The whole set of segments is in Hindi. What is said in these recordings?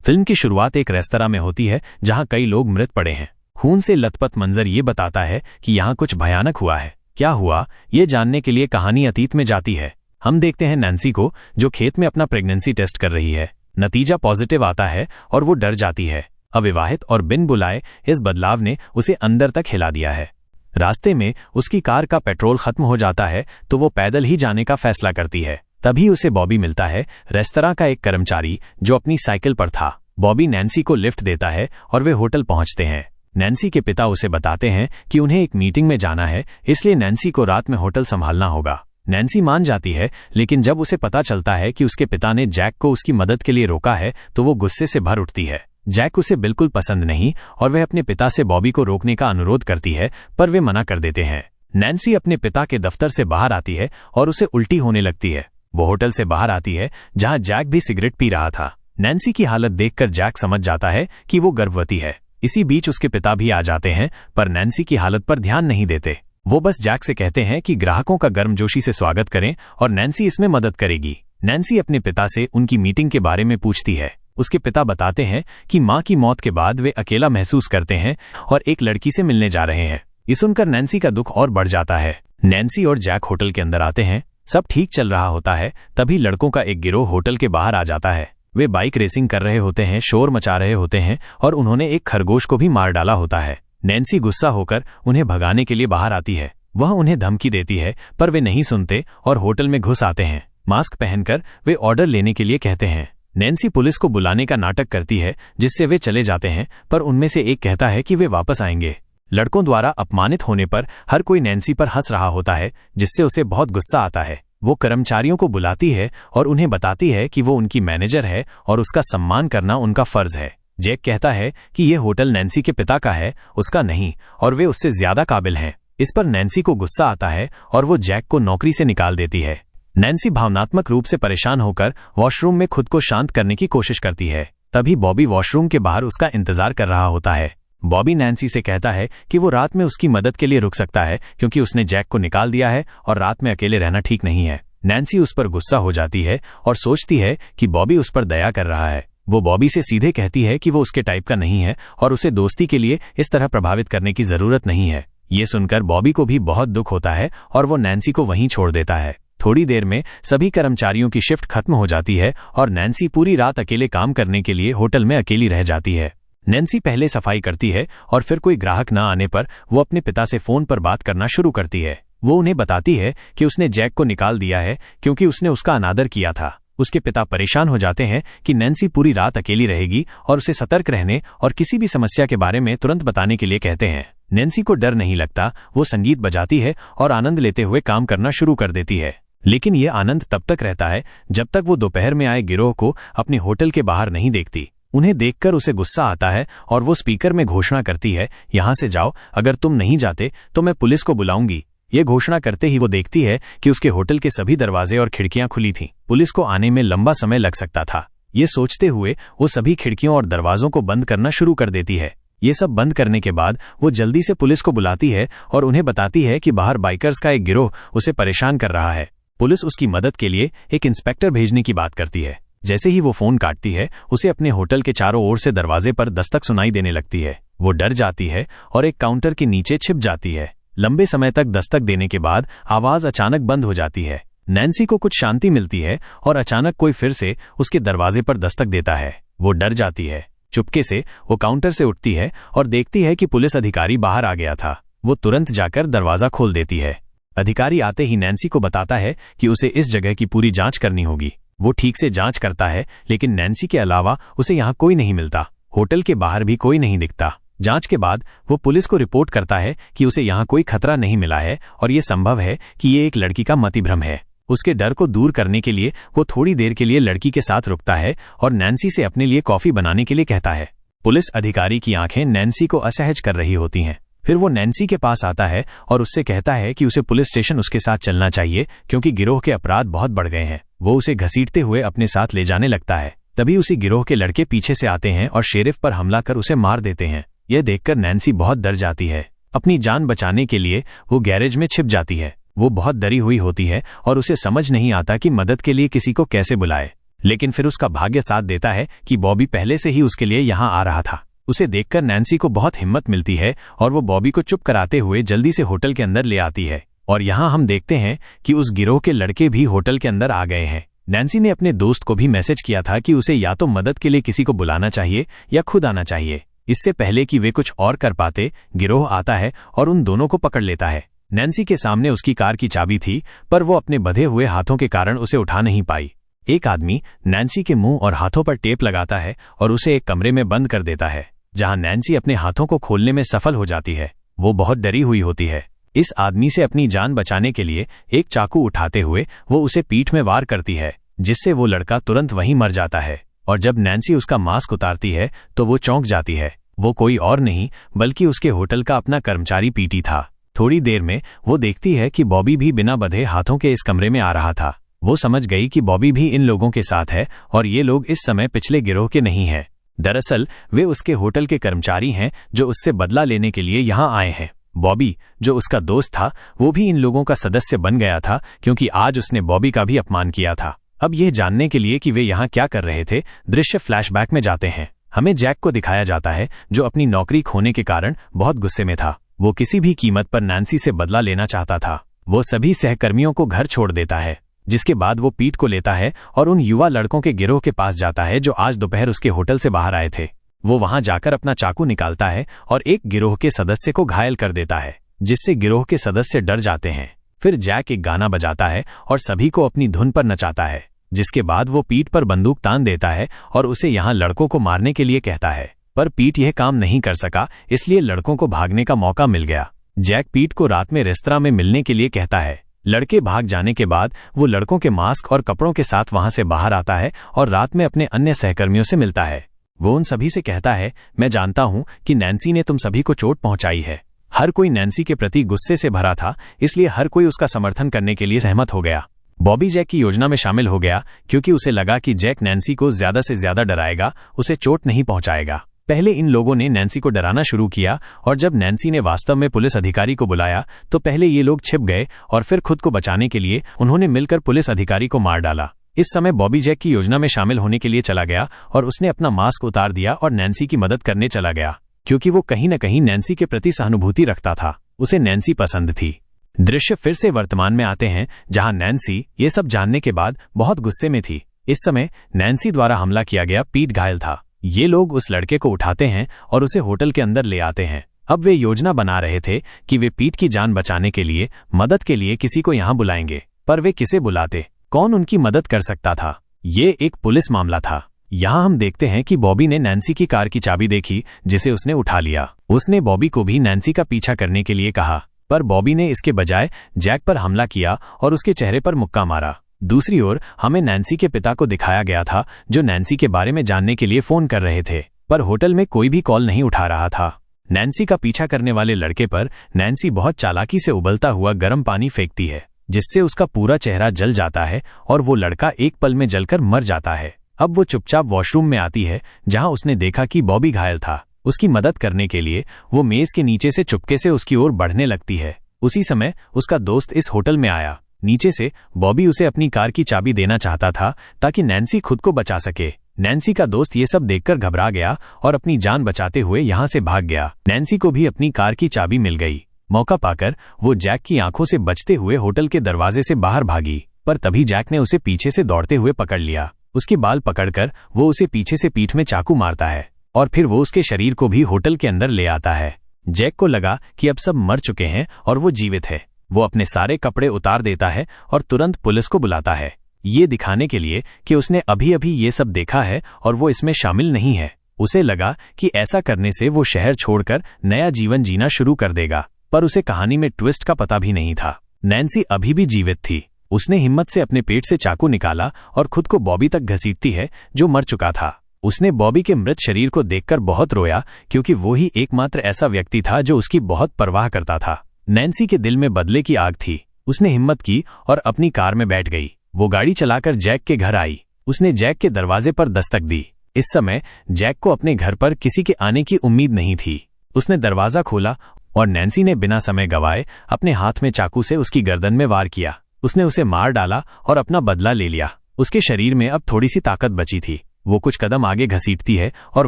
फिल्म की शुरुआत एक रेस्तरां में होती है जहां कई लोग मृत पड़े हैं। खून से लथपथ मंजर ये बताता है कि यहाँ कुछ भयानक हुआ है। क्या हुआ, ये जानने के लिए कहानी अतीत में जाती है। हम देखते हैं नैन्सी को, जो खेत में अपना प्रेगनेंसी टेस्ट कर रही है। नतीजा पॉजिटिव आता है और वो डर जाती है। अविवाहित और बिन बुलाए इस बदलाव ने उसे अंदर तक हिला दिया है। रास्ते में उसकी कार का पेट्रोल खत्म हो जाता है तो वो पैदल ही जाने का फैसला करती है। तभी उसे बॉबी मिलता है, रेस्तरां का एक कर्मचारी जो अपनी साइकिल पर था। बॉबी नैन्सी को लिफ्ट देता है और वे होटल पहुंचते हैं। नैन्सी के पिता उसे बताते हैं कि उन्हें एक मीटिंग में जाना है, इसलिए नैन्सी को रात में होटल संभालना होगा। नैन्सी मान जाती है, लेकिन जब उसे पता चलता है कि उसके पिता ने जैक को उसकी मदद के लिए रोका है तो वो गुस्से से भर उठती है। जैक उसे बिल्कुल पसंद नहीं और वह अपने पिता से बॉबी को रोकने का अनुरोध करती है, पर वे मना कर देते हैं। नैन्सी अपने पिता के दफ्तर से बाहर आती है और उसे उल्टी होने लगती है। वो होटल से बाहर आती है जहां जैक भी सिगरेट पी रहा था। नैन्सी की हालत देखकर जैक समझ जाता है कि वो गर्भवती है। इसी बीच उसके पिता भी आ जाते हैं, पर नैन्सी की हालत पर ध्यान नहीं देते। वो बस जैक से कहते हैं कि ग्राहकों का गर्मजोशी से स्वागत करें और नैन्सी इसमें मदद करेगी। नैन्सी अपने पिता से उनकी मीटिंग के बारे में पूछती है। उसके पिता बताते हैं कि मां की मौत के बाद वे अकेला महसूस करते हैं और एक लड़की से मिलने जा रहे हैं। ये सुनकर नैन्सी का दुख और बढ़ जाता है। नैन्सी और जैक होटल के अंदर आते हैं। सब ठीक चल रहा होता है, तभी लड़कों का एक गिरोह होटल के बाहर आ जाता है। वे बाइक रेसिंग कर रहे होते हैं, शोर मचा रहे होते हैं और उन्होंने एक खरगोश को भी मार डाला होता है। नैन्सी गुस्सा होकर उन्हें भगाने के लिए बाहर आती है। वह उन्हें धमकी देती है, पर वे नहीं सुनते और होटल में घुस आते हैं। मास्क पहनकर वे ऑर्डर लेने के लिए कहते हैं। नैन्सी पुलिस को बुलाने का नाटक करती है, जिससे वे चले जाते हैं, पर उनमें से एक कहता है कि वे वापस आएंगे। लड़कों द्वारा अपमानित होने पर हर कोई नैन्सी पर हंस रहा होता है, जिससे उसे बहुत गुस्सा आता है। वो कर्मचारियों को बुलाती है और उन्हें बताती है कि वो उनकी मैनेजर है और उसका सम्मान करना उनका फर्ज है। जैक कहता है कि ये होटल नैन्सी के पिता का है, उसका नहीं, और वे उससे ज्यादा काबिल हैं। इस पर नैन्सी को गुस्सा आता है और वो जैक को नौकरी से निकाल देती है। नैन्सी भावनात्मक रूप से परेशान होकर वॉशरूम में खुद को शांत करने की कोशिश करती है। तभी बॉबी वॉशरूम के बाहर उसका इंतजार कर रहा होता है। बॉबी नैन्सी से कहता है कि वो रात में उसकी मदद के लिए रुक सकता है, क्योंकि उसने जैक को निकाल दिया है और रात में अकेले रहना ठीक नहीं है। नैन्सी उस पर गुस्सा हो जाती है और सोचती है कि बॉबी उस पर दया कर रहा है। वो बॉबी से सीधे कहती है कि वो उसके टाइप का नहीं है और उसे दोस्ती के लिए इस तरह प्रभावित करने की जरूरत नहीं है। ये सुनकर बॉबी को भी बहुत दुख होता है और वो नैन्सी को वहीं छोड़ देता है। थोड़ी देर में सभी कर्मचारियों की शिफ्ट खत्म हो जाती है और नैन्सी पूरी रात अकेले काम करने के लिए होटल में अकेली रह जाती है। नैन्सी पहले सफाई करती है और फिर कोई ग्राहक न आने पर वो अपने पिता से फोन पर बात करना शुरू करती है। वो उन्हें बताती है कि उसने जैक को निकाल दिया है क्योंकि उसने उसका अनादर किया था। उसके पिता परेशान हो जाते हैं कि नैन्सी पूरी रात अकेली रहेगी और उसे सतर्क रहने और किसी भी समस्या के बारे में तुरंत बताने के लिए कहते हैं। नैन्सी को डर नहीं लगता। वो संगीत बजाती है और आनंद लेते हुए काम करना शुरू कर देती है। लेकिन ये आनंद तब तक रहता है जब तक वो दोपहर में आए गिरोह को अपने होटल के बाहर नहीं देखती। उन्हें देखकर उसे गुस्सा आता है और वो स्पीकर में घोषणा करती है, यहाँ से जाओ, अगर तुम नहीं जाते तो मैं पुलिस को बुलाऊंगी। ये घोषणा करते ही वो देखती है कि उसके होटल के सभी दरवाजे और खिड़कियां खुली थीं। पुलिस को आने में लंबा समय लग सकता था। ये सोचते हुए वो सभी खिड़कियों और दरवाजों को बंद करना शुरू कर देती है। ये सब बंद करने के बाद वो जल्दी से पुलिस को बुलाती है और उन्हें बताती है कि बाहर बाइकर्स का एक गिरोह उसे परेशान कर रहा है। पुलिस उसकी मदद के लिए एक इंस्पेक्टर भेजने की बात करती है। जैसे ही वो फोन काटती है, उसे अपने होटल के चारों ओर से दरवाजे पर दस्तक सुनाई देने लगती है। वो डर जाती है और एक काउंटर के नीचे छिप जाती है। लंबे समय तक दस्तक देने के बाद आवाज अचानक बंद हो जाती है। नैन्सी को कुछ शांति मिलती है और अचानक कोई फिर से उसके दरवाजे पर दस्तक देता है। वो डर जाती है। चुपके से वो काउंटर से उठती है और देखती है कि पुलिस अधिकारी बाहर आ गया था। वो तुरंत जाकर दरवाजा खोल देती है। अधिकारी आते ही नैन्सी को बताता है कि उसे इस जगह की पूरी जांच करनी होगी। वो ठीक से जांच करता है, लेकिन नैन्सी के अलावा उसे यहाँ कोई नहीं मिलता। होटल के बाहर भी कोई नहीं दिखता। जांच के बाद वो पुलिस को रिपोर्ट करता है कि उसे यहाँ कोई खतरा नहीं मिला है और ये संभव है कि ये एक लड़की का मतिभ्रम है। उसके डर को दूर करने के लिए वो थोड़ी देर के लिए लड़की के साथ रुकता है और नैन्सी से अपने लिए कॉफी बनाने के लिए कहता है। पुलिस अधिकारी की आंखें नैन्सी को असहज कर रही होती हैं। फिर वो नैन्सी के पास आता है और उससे कहता है कि उसे पुलिस स्टेशन उसके साथ चलना चाहिए, क्योंकि गिरोह के अपराध बहुत बढ़ गए हैं। वो उसे घसीटते हुए अपने साथ ले जाने लगता है। तभी उसी गिरोह के लड़के पीछे से आते हैं और शेरिफ पर हमला कर उसे मार देते हैं। यह देखकर नैन्सी बहुत डर जाती है। अपनी जान बचाने के लिए वो गैरेज में छिप जाती है। वो बहुत डरी हुई होती है और उसे समझ नहीं आता कि मदद के लिए किसी को कैसे बुलाए। लेकिन फिर उसका भाग्य साथ देता है कि बॉबी पहले से ही उसके लिए यहाँ आ रहा था। उसे देखकर नैन्सी को बहुत हिम्मत मिलती है और वो बॉबी को चुप कराते हुए जल्दी से होटल के अंदर ले आती है। और यहाँ हम देखते हैं कि उस गिरोह के लड़के भी होटल के अंदर आ गए हैं। नैन्सी ने अपने दोस्त को भी मैसेज किया था कि उसे या तो मदद के लिए किसी को बुलाना चाहिए या खुद आना चाहिए। इससे पहले कि वे कुछ और कर पाते, गिरोह आता है और उन दोनों को पकड़ लेता है। नैन्सी के सामने उसकी कार की चाबी थी, पर वो अपने बंधे हुए हाथों के कारण उसे उठा नहीं पाई। एक आदमी नैन्सी के मुंह और हाथों पर टेप लगाता है और उसे एक कमरे में बंद कर देता है, जहां नैन्सी अपने हाथों को खोलने में सफल हो जाती है। वो बहुत डरी हुई होती है। इस आदमी से अपनी जान बचाने के लिए एक चाकू उठाते हुए वो उसे पीठ में वार करती है, जिससे वो लड़का तुरंत वहीं मर जाता है। और जब नैन्सी उसका मास्क उतारती है तो वो चौंक जाती है। वो कोई और नहीं बल्कि उसके होटल का अपना कर्मचारी पीटी था। थोड़ी देर में वो देखती है कि बॉबी भी बिना बंधे हाथों के इस कमरे में आ रहा था। वो समझ गई कि बॉबी भी इन लोगों के साथ है और ये लोग इस समय पिछले गिरोह के नहीं हैं। दरअसल वे उसके होटल के कर्मचारी हैं जो उससे बदला लेने के लिए यहाँ आए हैं। बॉबी, जो उसका दोस्त था, वो भी इन लोगों का सदस्य बन गया था क्योंकि आज उसने बॉबी का भी अपमान किया था। अब यह जानने के लिए कि वे यहाँ क्या कर रहे थे, दृश्य फ्लैशबैक में जाते हैं। हमें जैक को दिखाया जाता है जो अपनी नौकरी खोने के कारण बहुत गुस्से में था। वो किसी भी कीमत पर नैन्सी से बदला लेना चाहता था। वो सभी सहकर्मियों को घर छोड़ देता है, जिसके बाद वो पीट को लेता है और उन युवा लड़कों के गिरोह के पास जाता है जो आज दोपहर उसके होटल से बाहर आए थे। वो वहां जाकर अपना चाकू निकालता है और एक गिरोह के सदस्य को घायल कर देता है, जिससे गिरोह के सदस्य डर जाते हैं। फिर जैक एक गाना बजाता है और सभी को अपनी धुन पर नचाता है, जिसके बाद वो पीट पर बंदूक तान देता है और उसे यहाँ लड़कों को मारने के लिए कहता है। पर पीट यह काम नहीं कर सका, इसलिए लड़कों को भागने का मौका मिल गया। जैक पीट को रात में रेस्तरां में मिलने के लिए कहता है। लड़के भाग जाने के बाद वो लड़कों के मास्क और कपड़ों के साथ वहां से बाहर आता है और रात में अपने अन्य सहकर्मियों से मिलता है। वो उन सभी से कहता है, मैं जानता हूं कि नैन्सी ने तुम सभी को चोट पहुंचाई है। हर कोई नैन्सी के प्रति गुस्से से भरा था, इसलिए हर कोई उसका समर्थन करने के लिए सहमत हो गया। बॉबी जैक की योजना में शामिल हो गया क्योंकि उसे लगा कि जैक नैन्सी को ज्यादा से ज्यादा डराएगा, उसे चोट नहीं पहुंचाएगा। पहले इन लोगों ने नैन्सी को डराना शुरू किया और जब नैन्सी ने वास्तव में पुलिस अधिकारी को बुलाया तो पहले ये लोग छिप गए और फिर खुद को बचाने के लिए उन्होंने मिलकर पुलिस अधिकारी को मार डाला। इस समय बॉबी जैक की योजना में शामिल होने के लिए चला गया और उसने अपना मास्क उतार दिया और नैन्सी की मदद करने चला गया, क्योंकि वो कहीं न कहीं नैन्सी के प्रति सहानुभूति रखता था। उसे नैन्सी पसंद थी। दृश्य फिर से वर्तमान में आते हैं, जहां नैन्सी ये सब जानने के बाद बहुत गुस्से में थी। इस समय नैन्सी द्वारा हमला किया गया पीट घायल था। ये लोग उस लड़के को उठाते हैं और उसे होटल के अंदर ले आते हैं। अब वे योजना बना रहे थे कि वे पीट की जान बचाने के लिए मदद के लिए किसी को यहाँ बुलाएंगे, पर वे किसे बुलाते, कौन उनकी मदद कर सकता था? ये एक पुलिस मामला था। यहाँ हम देखते हैं कि बॉबी ने नैन्सी की कार की चाबी देखी, जिसे उसने उठा लिया। उसने बॉबी को भी नैन्सी का पीछा करने के लिए कहा, पर बॉबी ने इसके बजाय जैक पर हमला किया और उसके चेहरे पर मुक्का मारा। दूसरी ओर हमें नैन्सी के पिता को दिखाया गया था, जो नैन्सी के बारे में जानने के लिए फोन कर रहे थे, पर होटल में कोई भी कॉल नहीं उठा रहा था। नैन्सी का पीछा करने वाले लड़के पर नैन्सी बहुत चालाकी से उबलता हुआ गर्म पानी फेंकती है, जिससे उसका पूरा चेहरा जल जाता है और वो लड़का एक पल में जलकर मर जाता है। अब वो चुपचाप वॉशरूम में आती है, जहां उसने देखा कि बॉबी घायल था। उसकी मदद करने के लिए वो मेज के नीचे से चुपके से उसकी ओर बढ़ने लगती है। उसी समय उसका दोस्त इस होटल में आया। नीचे से बॉबी उसे अपनी कार की चाबी देना चाहता था ताकि नैन्सी खुद को बचा सके। नैन्सी का दोस्त ये सब देखकर घबरा गया और अपनी जान बचाते हुए यहाँ से भाग गया। नैन्सी को भी अपनी कार की चाबी मिल गई। मौका पाकर वो जैक की आंखों से बचते हुए होटल के दरवाजे से बाहर भागी, पर तभी जैक ने उसे पीछे से दौड़ते हुए पकड़ लिया। उसके बाल पकड़कर वो उसे पीछे से पीठ में चाकू मारता है और फिर वो उसके शरीर को भी होटल के अंदर ले आता है। जैक को लगा कि अब सब मर चुके हैं और वो जीवित है। वो अपने सारे कपड़े उतार देता है और तुरंत पुलिस को बुलाता है, ये दिखाने के लिए कि उसने अभी अभी ये सब देखा है और वो इसमें शामिल नहीं है। उसे लगा कि ऐसा करने से वो शहर छोड़कर नया जीवन जीना शुरू कर देगा, पर उसे कहानी में ट्विस्ट का पता भी नहीं था। नैन्सी अभी भी जीवित थी। उसने हिम्मत से अपने पेट से चाकू निकाला और खुद को बॉबी तक घसीटती है, जो मर चुका था। उसने बॉबी के मृत शरीर को देखकर बहुत रोया, क्योंकि वो ही एकमात्र ऐसा व्यक्ति था जो उसकी बहुत परवाह करता था। नैन्सी के दिल में बदले की आग थी। उसने हिम्मत की और अपनी कार में बैठ गई। वो गाड़ी चलाकर जैक के घर आई। उसने जैक के दरवाजे पर दस्तक दी। इस समय जैक को अपने घर पर किसी के आने की उम्मीद नहीं थी। उसने दरवाजा खोला और नैन्सी ने बिना समय गवाए अपने हाथ में चाकू से उसकी गर्दन में वार किया। उसने उसे मार डाला और अपना बदला ले लिया। उसके शरीर में अब थोड़ी सी ताकत बची थी। वो कुछ कदम आगे घसीटती है और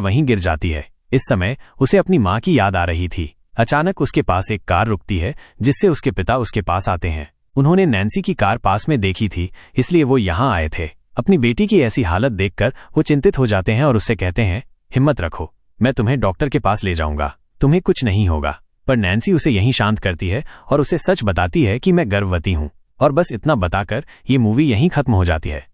वहीं गिर जाती है। इस समय उसे अपनी माँ की याद आ रही थी। अचानक उसके पास एक कार रुकती है, जिससे उसके पिता उसके पास आते हैं। उन्होंने नैन्सी की कार पास में देखी थी, इसलिए वो यहाँ आए थे। अपनी बेटी की ऐसी हालत देखकर वो चिंतित हो जाते हैं और उससे कहते हैं, हिम्मत रखो, मैं तुम्हें डॉक्टर के पास ले जाऊंगा, तुम्हें कुछ नहीं होगा। पर नैन्सी उसे यहीं शांत करती है और उसे सच बताती है कि मैं गर्भवती हूँ। और बस इतना बताकर ये मूवी यहीं खत्म हो जाती है।